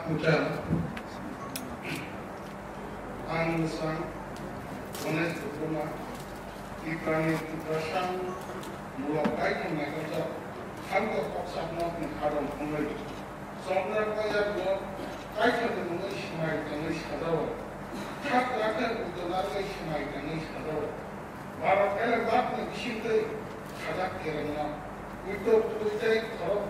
Hotel, Anusang, Ones Diploma, Ibrani Tukasan, Mulakai Mengajar, Hanko Koksak Nok in Adam Kumari. Somna Kaya Blok, Kaitan the English Mike English Hadawa. Tak Lakan with the English Mike English Hadawa. Marakela Bakna Shinte, Hadak Kerana. We talk to take Korok